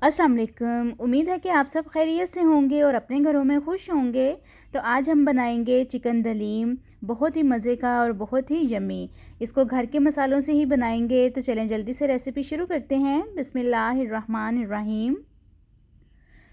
अस्सलाम वालेकुम। उम्मीद है कि आप सब खैरियत से होंगे और अपने घरों में खुश होंगे। तो आज हम बनाएंगे चिकन दलीम, बहुत ही मज़े का और बहुत ही यम्मी। इसको घर के मसालों से ही बनाएंगे। तो चलें जल्दी से रेसिपी शुरू करते हैं। बिस्मिल्लाहिर्रहमानिर्रहीम।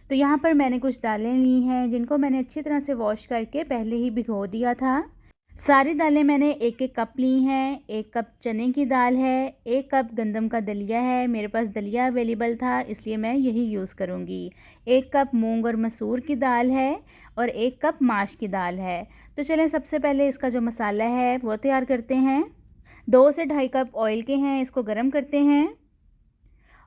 तो यहाँ पर मैंने कुछ दालें ली हैं जिनको मैंने अच्छी तरह से वॉश करके पहले ही भिगो दिया था। सारी दालें मैंने एक एक कप ली हैं। 1 कप चने की दाल है, 1 कप गंदम का दलिया है। मेरे पास दलिया अवेलेबल था इसलिए मैं यही यूज़ करूँगी। 1 कप मूंग और मसूर की दाल है और 1 कप माश की दाल है। तो चलें सबसे पहले इसका जो मसाला है वो तैयार करते हैं। 2 से ढाई कप ऑयल के हैं, इसको गर्म करते हैं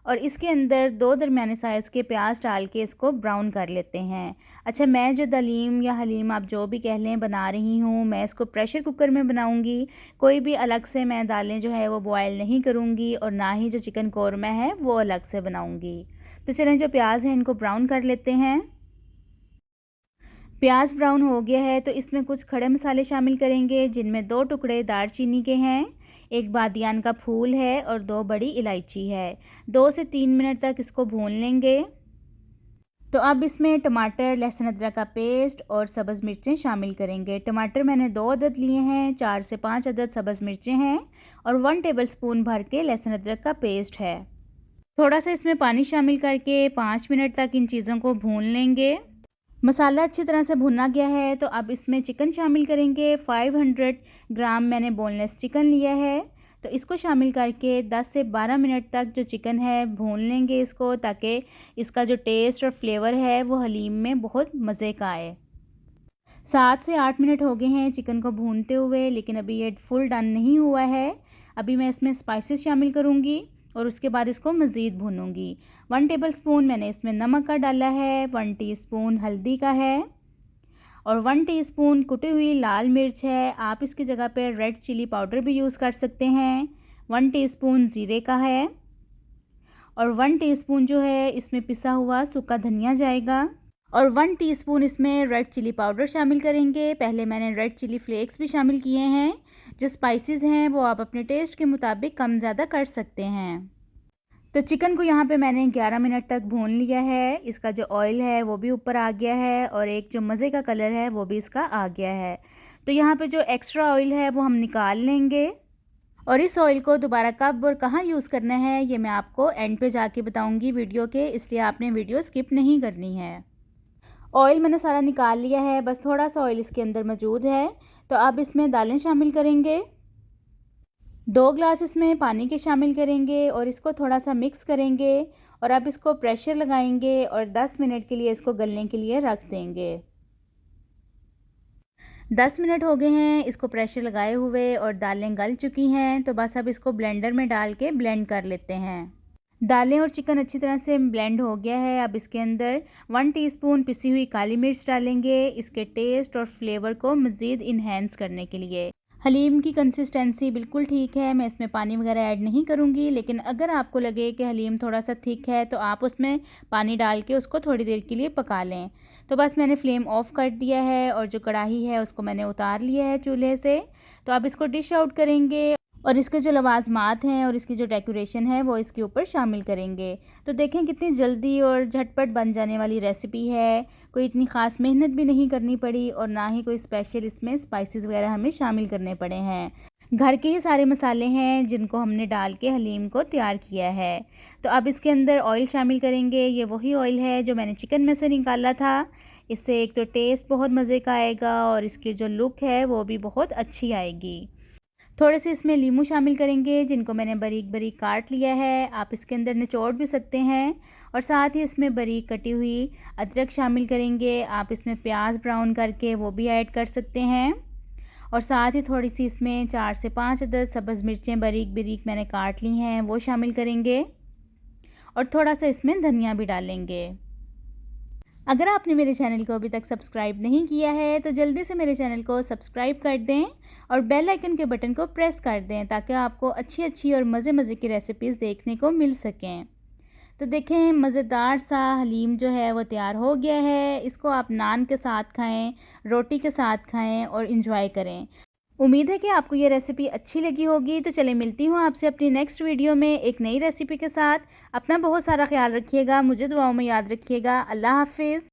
और इसके अंदर 2 दरमियाने साइज़ के प्याज डाल के इसको ब्राउन कर लेते हैं। अच्छा, मैं जो दलीम या हलीम आप जो भी कह लें बना रही हूँ, मैं इसको प्रेशर कुकर में बनाऊँगी। कोई भी अलग से मैं दालें जो है वो बॉयल नहीं करूँगी और ना ही जो चिकन कौरमा है वो अलग से बनाऊँगी। तो चलें जो प्याज है इनको ब्राउन कर लेते हैं। प्याज ब्राउन हो गया है तो इसमें कुछ खड़े मसाले शामिल करेंगे जिनमें 2 टुकड़े दालचीनी के हैं, 1 बादियान का फूल है और 2 बड़ी इलायची है। 2 से 3 मिनट तक इसको भून लेंगे। तो अब इसमें टमाटर, लहसुन अदरक का पेस्ट और सब्ज़ मिर्चें शामिल करेंगे। टमाटर मैंने 2 अदद लिए हैं, 4 से 5 अदद सब्ज़ मिर्चें हैं और 1 टेबलस्पून भर के लहसुन अदरक का पेस्ट है। थोड़ा सा इसमें पानी शामिल करके 5 मिनट तक इन चीज़ों को भून लेंगे। मसाला अच्छी तरह से भुना गया है तो अब इसमें चिकन शामिल करेंगे। 500 ग्राम मैंने बोनलेस चिकन लिया है तो इसको शामिल करके 10 से 12 मिनट तक जो चिकन है भून लेंगे इसको, ताकि इसका जो टेस्ट और फ्लेवर है वो हलीम में बहुत मज़े का आए। 7 से 8 मिनट हो गए हैं चिकन को भूनते हुए, लेकिन अभी ये फुल डन नहीं हुआ है। अभी मैं इसमें स्पाइसेस शामिल करूँगी और उसके बाद इसको मज़ीद भूनूंगी। 1 टेबलस्पून मैंने इसमें नमक का डाला है, 1 टीस्पून हल्दी का है और 1 टीस्पून कुटी हुई लाल मिर्च है। आप इसकी जगह पर रेड चिली पाउडर भी यूज़ कर सकते हैं। 1 टीस्पून ज़ीरे का है और 1 टीस्पून जो है इसमें पिसा हुआ सूखा धनिया जाएगा और 1 टीस्पून इसमें रेड चिली पाउडर शामिल करेंगे। पहले मैंने रेड चिली फ्लेक्स भी शामिल किए हैं। जो स्पाइसेस हैं वो आप अपने टेस्ट के मुताबिक कम ज़्यादा कर सकते हैं। तो चिकन को यहाँ पे मैंने 11 मिनट तक भून लिया है। इसका जो ऑयल है वो भी ऊपर आ गया है और एक जो मज़े का कलर है वो भी इसका आ गया है। तो यहाँ पे जो एक्स्ट्रा ऑयल है वो हम निकाल लेंगे और इस ऑयल को दोबारा कब और कहाँ यूज़ करना है ये मैं आपको एंड पे जाके बताऊँगी वीडियो के, इसलिए आपने वीडियो स्किप नहीं करनी है। ऑयल मैंने सारा निकाल लिया है, बस थोड़ा सा ऑयल इसके अंदर मौजूद है। तो अब इसमें दालें शामिल करेंगे। 2 ग्लास इसमें पानी के शामिल करेंगे और इसको थोड़ा सा मिक्स करेंगे और अब इसको प्रेशर लगाएंगे और 10 मिनट के लिए इसको गलने के लिए रख देंगे। 10 मिनट हो गए हैं इसको प्रेशर लगाए हुए और दालें गल चुकी हैं। तो बस अब इसको ब्लेंडर में डाल के ब्लेंड कर लेते हैं। दालें और चिकन अच्छी तरह से ब्लेंड हो गया है। अब इसके अंदर 1 टीस्पून पिसी हुई काली मिर्च डालेंगे, इसके टेस्ट और फ्लेवर को मज़ीद इन्हेंस करने के लिए। हलीम की कंसिस्टेंसी बिल्कुल ठीक है, मैं इसमें पानी वगैरह ऐड नहीं करूँगी, लेकिन अगर आपको लगे कि हलीम थोड़ा सा थिक है तो आप उसमें पानी डाल के उसको थोड़ी देर के लिए पका लें। तो बस मैंने फ्लेम ऑफ़ कर दिया है और जो कढ़ाई है उसको मैंने उतार लिया है चूल्हे से। तो अब इसको डिश आउट करेंगे और इसके जो लवाजमात हैं और इसकी जो डेकोरेशन है वो इसके ऊपर शामिल करेंगे। तो देखें कितनी जल्दी और झटपट बन जाने वाली रेसिपी है। कोई इतनी ख़ास मेहनत भी नहीं करनी पड़ी और ना ही कोई स्पेशल इसमें स्पाइसेस वगैरह हमें शामिल करने पड़े हैं। घर के ही सारे मसाले हैं जिनको हमने डाल के हलीम को तैयार किया है। तो अब इसके अंदर ऑयल शामिल करेंगे। ये वही ऑयल है जो मैंने चिकन में से निकाला था। इससे एक तो टेस्ट बहुत मज़े का आएगा और इसकी जो लुक है वो भी बहुत अच्छी आएगी। थोड़े से इसमें लीमू शामिल करेंगे जिनको मैंने बारीक बारीक काट लिया है। आप इसके अंदर निचोड़ भी सकते हैं और साथ ही इसमें बारीक कटी हुई अदरक शामिल करेंगे। आप इसमें प्याज ब्राउन करके वो भी ऐड कर सकते हैं और साथ ही थोड़ी सी इसमें 4 से 5 अदद सब्ज़ मिर्चें बारीक बारीक मैंने काट ली हैं वो शामिल करेंगे और थोड़ा सा इसमें धनिया भी डालेंगे। अगर आपने मेरे चैनल को अभी तक सब्सक्राइब नहीं किया है तो जल्दी से मेरे चैनल को सब्सक्राइब कर दें और बेल आइकन के बटन को प्रेस कर दें ताकि आपको अच्छी अच्छी और मज़े मज़े की रेसिपीज़ देखने को मिल सकें। तो देखें मज़ेदार सा हलीम जो है वो तैयार हो गया है। इसको आप नान के साथ खाएं, रोटी के साथ खाएं और इंजॉय करें। उम्मीद है कि आपको ये रेसिपी अच्छी लगी होगी। तो चलिए मिलती हूँ आपसे अपनी नेक्स्ट वीडियो में एक नई रेसिपी के साथ। अपना बहुत सारा ख्याल रखिएगा, मुझे दुआओं में याद रखिएगा। अल्लाह हाफ़िज़।